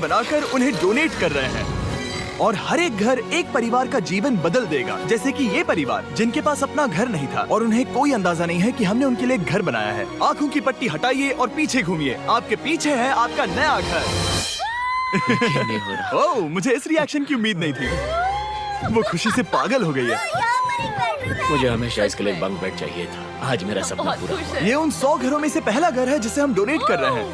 बनाकर उन्हें डोनेट कर रहे हैं और हर एक घर एक परिवार का जीवन बदल देगा। जैसे कि ये परिवार जिनके पास अपना घर नहीं था और उन्हें कोई अंदाजा नहीं है कि हमने उनके लिए घर बनाया है। आंखों की पट्टी हटाइए और पीछे घूमिए। आपके पीछे है आपका नया घर। ओह, मुझे इस रिएक्शन की उम्मीद नहीं थी। वो खुशी से पागल हो गई है। मुझे हमेशा इसके लिए बंक बेड चाहिए था। आज मेरा सपना पूरा हुआ। ये उन 100 घरों में से पहला घर है जिसे हम डोनेट कर रहे हैं।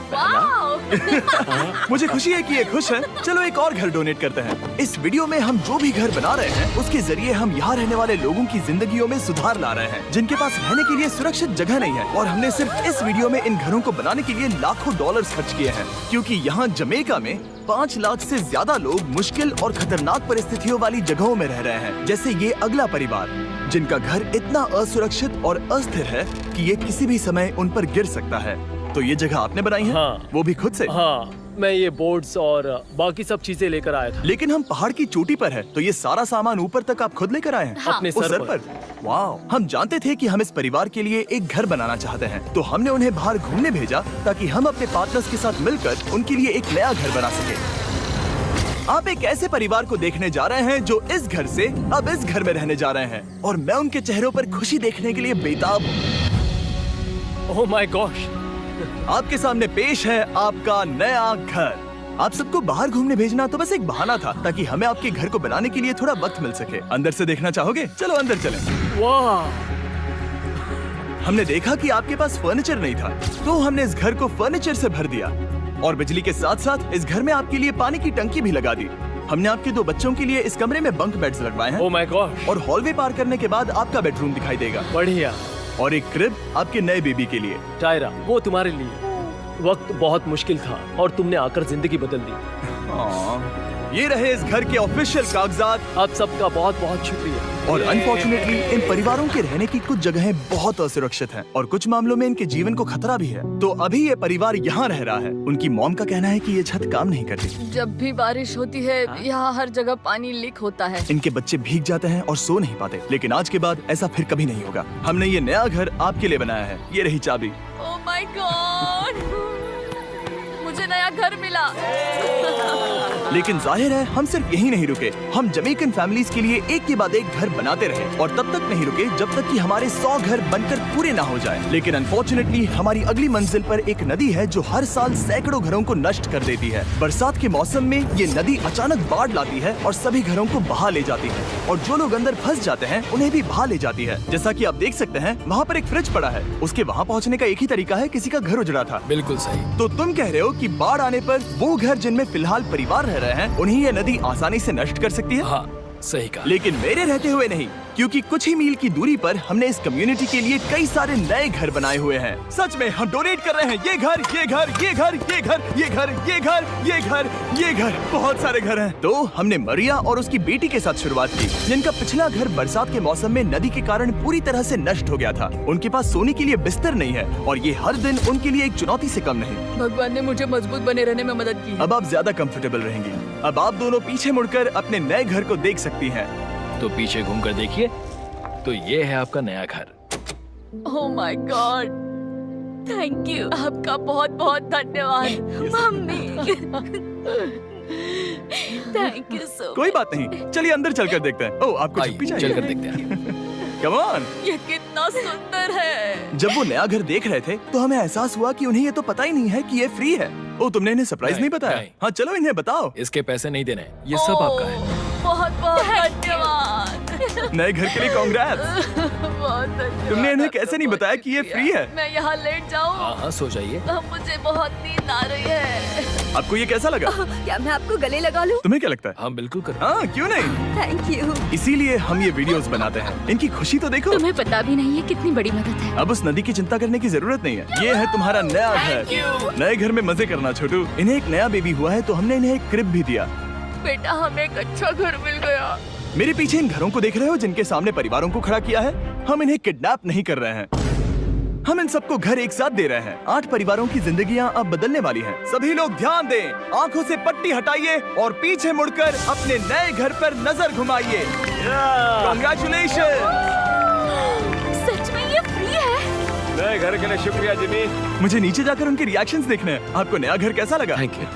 मुझे खुशी है कि ये खुश है। चलो एक और घर डोनेट करते हैं। इस वीडियो में हम जो भी घर बना रहे हैं उसके जरिए हम यहाँ रहने वाले लोगों की जिंदगियों में सुधार ला रहे हैं जिनके पास रहने के लिए सुरक्षित जगह नहीं है। और हमने सिर्फ इस वीडियो में इन घरों को बनाने के लिए लाखों डॉलर्स खर्च किए हैं, क्योंकि यहाँ जमैका में 5 लाख से ज्यादा लोग मुश्किल और खतरनाक परिस्थितियों वाली जगहों में रह रहे हैं। जैसे ये अगला परिवार जिनका घर इतना असुरक्षित और अस्थिर है कि ये किसी भी समय उन पर गिर सकता है। तो ये जगह आपने बनाई है? हाँ। वो भी खुद से? हाँ, मैं ये बोर्ड्स और बाकी सब चीजें लेकर आया था। लेकिन हम पहाड़ की चोटी पर है, तो ये सारा सामान ऊपर तक आप खुद लेकर आए हैं? हाँ। अपने उस सर पर? वाह! हम जानते थे कि हम इस परिवार के लिए एक घर बनाना चाहते हैं, तो हमने उन्हें बाहर घूमने भेजा ताकि हम अपने पार्टनर्स के साथ मिलकर उनके लिए एक नया घर बना सके। आप एक ऐसे परिवार को देखने जा रहे हैं जो इस घर से अब इस घर में रहने जा रहे हैं, और मैं उनके चेहरों पर खुशी देखने के लिए बेताब हूँ। Oh my gosh! आपके सामने पेश है आपका नया घर। आप सबको बाहर घूमने भेजना तो बस एक बहाना था ताकि हमें आपके घर को बनाने के लिए थोड़ा वक्त मिल सके। अंदर से देखना चाहोगे? चलो अंदर चलें। वाह! हमने देखा कि आपके पास फर्नीचर नहीं था, तो हमने इस घर को फर्नीचर से भर दिया और बिजली के साथ साथ इस घर में आपके लिए पानी की टंकी भी लगा दी। हमने आपके 2 बच्चों के लिए इस कमरे में बंक बेड्स लगवाए हैं। Oh my gosh! और हॉलवे पार करने के बाद आपका बेडरूम दिखाई देगा। बढ़िया। और एक क्रिब आपके नए बेबी के लिए। टायरा, वो तुम्हारे लिए। वक्त बहुत मुश्किल था और तुमने आकर जिंदगी बदल दी। ये रहे इस घर के ऑफिशियल कागजात। आप सबका बहुत बहुत शुक्रिया। और अनफॉर्चुनेटली इन परिवारों के रहने की कुछ जगहें बहुत असुरक्षित हैं और कुछ मामलों में इनके जीवन को खतरा भी है। तो अभी ये परिवार यहाँ रह रहा है। उनकी मॉम का कहना है कि ये छत काम नहीं करती। जब भी बारिश होती है यहाँ हर जगह पानी लीक होता है। इनके बच्चे भीग जाते हैं और सो नहीं पाते, लेकिन आज के बाद ऐसा फिर कभी नहीं होगा। हमने ये नया घर आपके लिए बनाया है। ये रही चाबी। Oh my God! मुझे नया घर मिला। लेकिन जाहिर है हम सिर्फ यही नहीं रुके। हम जमैकन फैमिलीज के लिए एक के बाद एक घर बनाते रहे और तब तक नहीं रुके जब तक कि हमारे 100 घर बनकर पूरे ना हो जाए। लेकिन अनफॉर्चुनेटली हमारी अगली मंजिल पर एक नदी है जो हर साल सैकड़ों घरों को नष्ट कर देती है। बरसात के मौसम में ये नदी अचानक बाढ़ लाती है और सभी घरों को बहा ले जाती है, और जो लोग अंदर फंस जाते हैं उन्हें भी बहा ले जाती है। जैसा कि आप देख सकते हैं वहाँ पर एक फ्रिज पड़ा है। उसके वहाँ पहुँचने का एक ही तरीका है, किसी का घर उजड़ा था। बिल्कुल सही। तो तुम कह रहे हो कि बाढ़ आने पर वो घर जिनमें फिलहाल परिवार रह रहे हैं उन्हें ये नदी आसानी से नष्ट कर सकती है? हाँ, सही कहा। लेकिन मेरे रहते हुए नहीं, क्योंकि कुछ ही मील की दूरी पर हमने इस कम्युनिटी के लिए कई सारे नए घर बनाए हुए हैं। सच में हम डोनेट कर रहे हैं। ये घर, ये घर, ये घर, ये घर, ये घर, ये घर, ये घर, ये घर, बहुत सारे घर हैं। तो हमने मरिया और उसकी बेटी के साथ शुरुआत की, जिनका पिछला घर बरसात के मौसम में नदी के कारण पूरी तरह से नष्ट हो गया था। उनके पास सोने के लिए बिस्तर नहीं है और ये हर दिन उनके लिए एक चुनौती से कम नहीं। भगवान ने मुझे मजबूत बने रहने में मदद की। अब आप ज्यादा कंफर्टेबल रहेंगी। अब आप दोनों पीछे मुड़कर अपने नए घर को देख सकती हैं। तो पीछे घूमकर देखिए, तो ये है आपका नया घर। Oh my God! Thank you. आपका बहुत बहुत धन्यवाद मम्मी। Thank you so. कोई बात नहीं, चलिए अंदर चलकर देखते हैं। ओह, आपको छुट्टी चाहिए? चलकर देखते हैं। Come on. ये कितना सुंदर है। जब वो नया घर देख रहे थे तो हमें एहसास हुआ कि उन्हें ये तो पता ही नहीं है कि ये फ्री है। ओ, तुमने इन्हें सरप्राइज नहीं बताया? नहीं। हाँ, चलो इन्हें बताओ। इसके पैसे नहीं देने, ये सब आपका है। बहुत बहुत धन्यवाद। नए घर के लिए कांग्रेट्स। बहुत धन्यवाद। तुमने इन्हें कैसे नहीं बताया कि ये फ्री है? मैं यहाँ लेट जाऊँ? हाँ हाँ, सो जाइए। मुझे बहुत नींद आ रही है। आपको ये कैसा लगा? क्या मैं आपको गले लगा लूं? तुम्हें क्या लगता है? हाँ बिल्कुल कर। हाँ, क्यों नहीं? Thank you. इसीलिए हम ये वीडियोस बनाते हैं। इनकी खुशी तो देखो। तुम्हें पता भी नहीं है कितनी बड़ी मदद है। अब उस नदी की चिंता करने की जरूरत नहीं है। ये है तुम्हारा नया घर। नए घर में मजे करना छोटू। इन्हें एक नया बेबी हुआ है तो हमने इन्हें एक क्रिब भी दिया। बेटा, हमें एक अच्छा घर मिल गया। मेरे पीछे इन घरों को देख रहे हो जिनके सामने परिवारों को खड़ा किया है? हम इन्हें किडनैप नहीं कर रहे हैं। हम इन सबको घर एक साथ दे रहे हैं। 8 परिवारों की जिंदगियां अब बदलने वाली हैं। सभी लोग ध्यान दें, आंखों से पट्टी हटाइए और पीछे मुड़कर अपने नए घर पर नजर घुमाइए। कांग्रेचुलेशन! सच में ये फ्री है? नए घर के लिए शुक्रिया जिमी। मुझे नीचे जाकर उनके रिएक्शंस देखने हैं। आपको नया घर कैसा लगा? Thank you.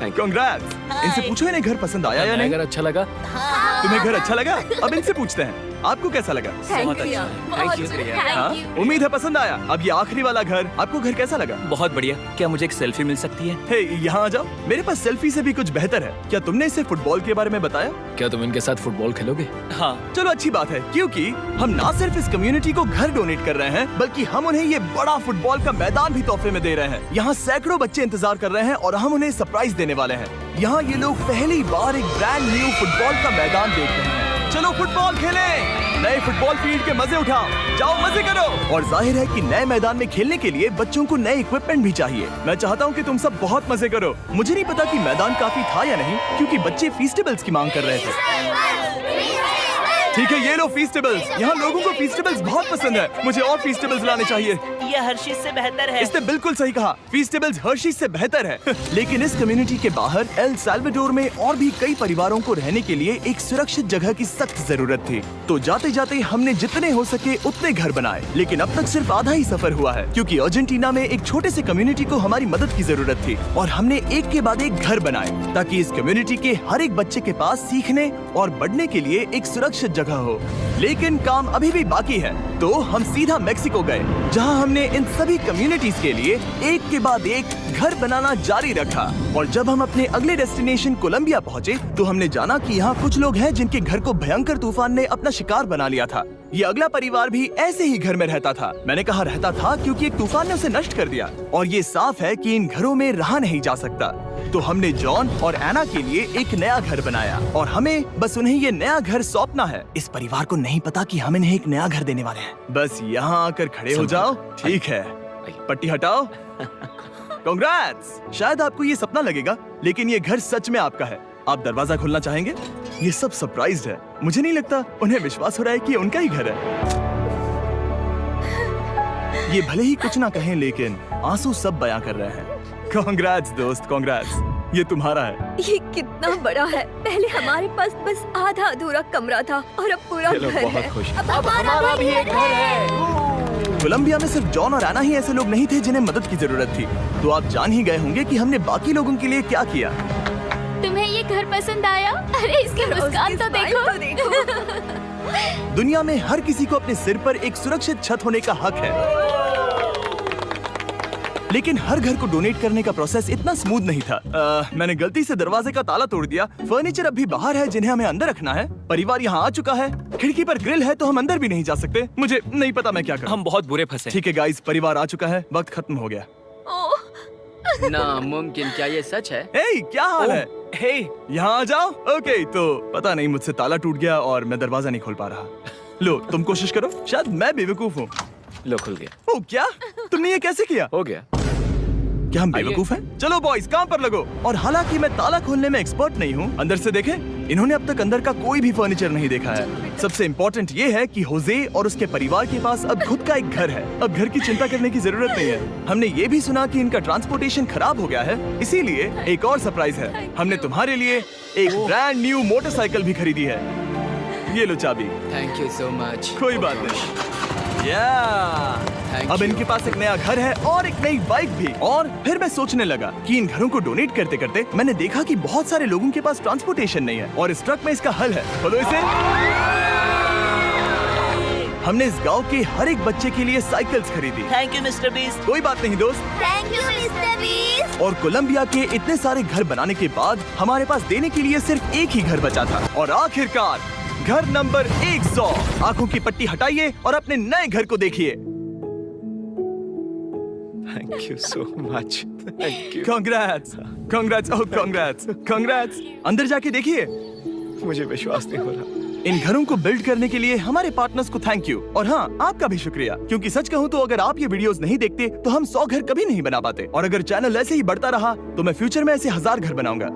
Thank you. Congrats. इनसे पूछो इन्हें घर पसंद आया या नहीं? अगर अच्छा लगा तुम्हें घर अच्छा लगा? अब इनसे पूछते हैं आपको कैसा लगा? Thank you Thank you. हाँ? उम्मीद है पसंद आया। अब ये आखिरी वाला घर, आपको घर कैसा लगा? बहुत बढ़िया। क्या मुझे एक सेल्फी मिल सकती है? हे, यहाँ आ जाओ। मेरे पास सेल्फी से भी कुछ बेहतर है। क्या तुमने इसे फुटबॉल के बारे में बताया? क्या तुम इनके साथ फुटबॉल खेलोगे? हाँ। चलो अच्छी बात है, क्योंकि हम ना सिर्फ इस कम्युनिटी को घर डोनेट कर रहे हैं, बल्कि हम उन्हें ये बड़ा फुटबॉल का मैदान भी तोहफे में दे रहे हैं। यहाँ सैकड़ों बच्चे इंतजार कर रहे हैं और हम उन्हें सरप्राइज देने वाले हैं। यहाँ ये लोग पहली बार एक ब्रांड न्यू फुटबॉल का मैदान देख रहे हैं। चलो फुटबॉल खेलें, नए फुटबॉल फील्ड के मजे उठाओ, जाओ मजे करो। और जाहिर है कि नए मैदान में खेलने के लिए बच्चों को नए इक्विपमेंट भी चाहिए। मैं चाहता हूँ कि तुम सब बहुत मजे करो। मुझे नहीं पता कि मैदान काफी था या नहीं, क्योंकि बच्चे फीस्टेबल्स की मांग कर रहे थे। ठीक है, ये लो फीस्टेबल्स। यहाँ लोगों को फीस्टेबल्स बहुत पसंद है। मुझे और फीस्टेबल्स लाने चाहिए। ये हर्षीज से बेहतर है। इसने बिल्कुल सही कहा, फीस्टेबल्स हर्शीज से बेहतर है। लेकिन इस कम्युनिटी के बाहर एल साल्वाडोर में और भी कई परिवारों को रहने के लिए एक सुरक्षित जगह की सख्त जरूरत थी। तो जाते जाते हमने जितने हो सके उतने घर बनाए, लेकिन अब तक सिर्फ आधा ही सफर हुआ है, क्योंकि अर्जेंटीना में एक छोटे से कम्युनिटी को हमारी मदद की जरूरत थी और हमने एक के बाद एक घर बनाए ताकि इस कम्युनिटी के हर एक बच्चे के पास सीखने और बढ़ने के लिए एक सुरक्षित जगह हो। लेकिन काम अभी भी बाकी है, तो हम सीधा मेक्सिको गए, जहां हमने इन सभी कम्युनिटीज के लिए एक के बाद एक घर बनाना जारी रखा। और जब हम अपने अगले डेस्टिनेशन कोलंबिया पहुंचे, तो हमने जाना कि यहाँ कुछ लोग हैं जिनके घर को भयंकर तूफान ने अपना शिकार बना लिया था। ये अगला परिवार भी ऐसे ही घर में रहता था। मैंने कहा रहता था क्योंकि एक तूफान ने उसे नष्ट कर दिया, और ये साफ है कि इन घरों में रहा नहीं जा सकता। तो हमने जॉन और एना के लिए एक नया घर बनाया और हमें बस उन्हें ये नया घर सौंपना है। इस परिवार को नहीं पता कि हम इन्हें एक नया घर देने वाले हैं। बस यहाँ आकर खड़े हो जाओ। ठीक है, पट्टी हटाओ। कांग्रेट्स। शायद आपको ये सपना लगेगा, लेकिन ये घर सच में आपका है। आप दरवाजा खोलना चाहेंगे? ये सब सरप्राइज्ड है। मुझे नहीं लगता उन्हें विश्वास हो रहा है कि ये उनका ही घर है। ये भले ही कुछ ना कहें, लेकिन आंसू सब बयां कर रहे हैं। कांग्रेट्स दोस्त, कांग्रेट्स। ये तुम्हारा है। ये कितना बड़ा है। पहले हमारे पास बस आधा अधूरा कमरा था और अब पूरा घर है। बहुत खुश। अब हमारा भी एक घर है। कोलंबिया में सिर्फ जॉन और एना ही ऐसे लोग नहीं थे जिन्हें मदद की जरूरत थी। तो आप जान ही गए होंगे कि हमने बाकी लोगों के लिए क्या किया। तुम्हें ये घर पसंद आया? अरे इसकी मुस्कान तो देखो। दुनिया में हर किसी को अपने सिर पर एक सुरक्षित छत होने का हक है, लेकिन हर घर को डोनेट करने का प्रोसेस इतना स्मूथ नहीं था। मैंने गलती से दरवाजे का ताला तोड़ दिया। फर्नीचर अब भी बाहर है जिन्हें हमें अंदर रखना है। परिवार यहाँ आ चुका है। खिड़की पर ग्रिल है तो हम अंदर भी नहीं जा सकते। मुझे नहीं पता मैं क्या करूं। हम बहुत बुरे फंसे। ठीक है गाइस, परिवार आ चुका है। वक्त खत्म हो गया। नामुमकिन, क्या ये सच है? हे, क्या हाल है? हे, यहाँ आ जाओ। ओके, तो पता नहीं मुझसे ताला टूट गया और मैं दरवाजा नहीं खोल पा रहा। लो तुम कोशिश करो, शायद मैं बेवकूफ हूँ। लो, खुल गया। ओ क्या? तुमने ये कैसे किया? हो गया। क्या हम बेवकूफ हैं? चलो बॉयज, काम पर लगो। और हालांकि मैं ताला खोलने में एक्सपर्ट नहीं हूँ, अंदर से देखें। इन्होंने अब तक अंदर का कोई भी फर्नीचर नहीं देखा है। सबसे इम्पोर्टेंट ये है कि होजे और उसके परिवार के पास अब खुद का एक घर है। अब घर की चिंता करने की जरूरत नहीं है। हमने ये भी सुना कि इनका ट्रांसपोर्टेशन खराब हो गया है, इसीलिए एक और सरप्राइज है। हमने तुम्हारे लिए एक ब्रांड न्यू मोटरसाइकिल भी खरीदी है। ये लो चाबी। Thank you so much. कोई बात नहीं। अब इनके पास एक नया घर है और एक नई बाइक भी। और फिर मैं सोचने लगा कि इन घरों को डोनेट करते करते मैंने देखा कि बहुत सारे लोगों के पास ट्रांसपोर्टेशन नहीं है, और इस ट्रक में इसका हल है। बोलो इसे। हमने इस गांव के हर एक बच्चे के लिए साइकिल्स खरीदी। Thank you mister beast. कोई बात नहीं दोस्त। Thank you mister beast. और कोलंबिया के इतने सारे घर बनाने के बाद हमारे पास देने के लिए सिर्फ एक ही घर बचा था। और आखिरकार घर नंबर 100। आंखों की पट्टी हटाइए और अपने नए घर को देखिए। Thank you so much. Thank you. Congrats, congrats, oh congrats, congrats. अंदर जाके देखिए। मुझे विश्वास नहीं हो रहा। इन घरों को बिल्ड करने के लिए हमारे पार्टनर्स को थैंक यू। और हाँ, आपका भी शुक्रिया, क्योंकि सच कहूँ तो अगर आप ये वीडियोस नहीं देखते तो हम 100 घर कभी नहीं बना पाते। और अगर चैनल ऐसे ही बढ़ता रहा तो मैं फ्यूचर में ऐसे 1000 घर बनाऊंगा।